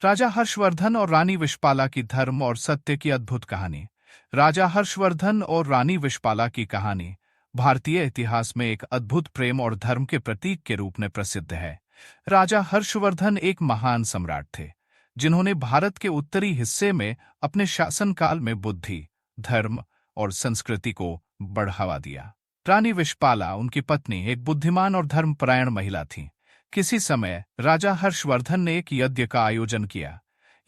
राजा हर्षवर्धन और रानी विशपाला की धर्म और सत्य की अद्भुत कहानी। राजा हर्षवर्धन और रानी विशपाला की कहानी भारतीय इतिहास में एक अद्भुत प्रेम और धर्म के प्रतीक के रूप में प्रसिद्ध है। राजा हर्षवर्धन एक महान सम्राट थे, जिन्होंने भारत के उत्तरी हिस्से में अपने शासनकाल में बुद्धि, धर्म और संस्कृति को बढ़ावा दिया। रानी विशपाला, उनकी पत्नी, एक बुद्धिमान और धर्मपरायण महिला थी। किसी समय राजा हर्षवर्धन ने एक यज्ञ का आयोजन किया।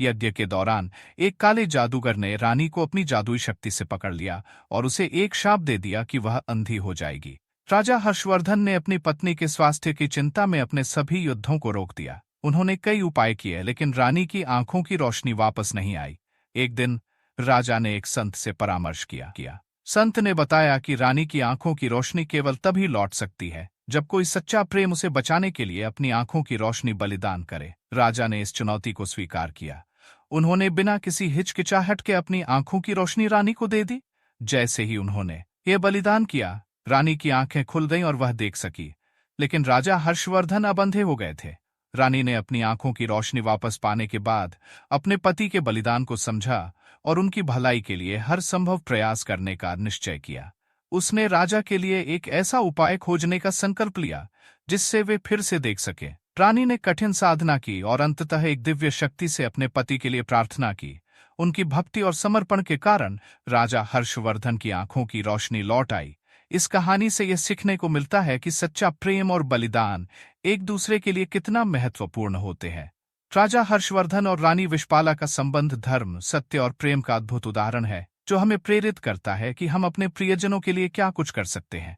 यज्ञ के दौरान एक काले जादूगर ने रानी को अपनी जादुई शक्ति से पकड़ लिया और उसे एक शाप दे दिया कि वह अंधी हो जाएगी। राजा हर्षवर्धन ने अपनी पत्नी के स्वास्थ्य की चिंता में अपने सभी युद्धों को रोक दिया। उन्होंने कई उपाय किए, लेकिन रानी की आंखों की रोशनी वापस नहीं आई। एक दिन राजा ने एक संत से परामर्श किया। संत ने बताया कि रानी की आंखों की रोशनी केवल तभी लौट सकती है जब कोई सच्चा प्रेम उसे बचाने के लिए अपनी आंखों की रोशनी बलिदान करे। राजा ने इस चुनौती को स्वीकार किया। उन्होंने बिना किसी हिचकिचाहट के अपनी आंखों की रोशनी रानी को दे दी। जैसे ही उन्होंने ये बलिदान किया, रानी की आंखें खुल गईं और वह देख सकी। लेकिन राजा हर्षवर्धन अब अंधे हो गए थे। रानी ने अपनी आंखों की रोशनी वापस पाने के बाद अपने पति के बलिदान को समझा और उनकी भलाई के लिए हर संभव प्रयास करने का निश्चय किया। उसने राजा के लिए एक ऐसा उपाय खोजने का संकल्प लिया जिससे वे फिर से देख सके। रानी ने कठिन साधना की और अंततः एक दिव्य शक्ति से अपने पति के लिए प्रार्थना की। उनकी भक्ति और समर्पण के कारण राजा हर्षवर्धन की आंखों की रोशनी लौट आई। इस कहानी से यह सीखने को मिलता है कि सच्चा प्रेम और बलिदान एक दूसरे के लिए कितना महत्वपूर्ण होते हैं। राजा हर्षवर्धन और रानी विशपाला का संबंध धर्म, सत्य और प्रेम का अद्भुत उदाहरण है, जो हमें प्रेरित करता है कि हम अपने प्रियजनों के लिए क्या कुछ कर सकते हैं।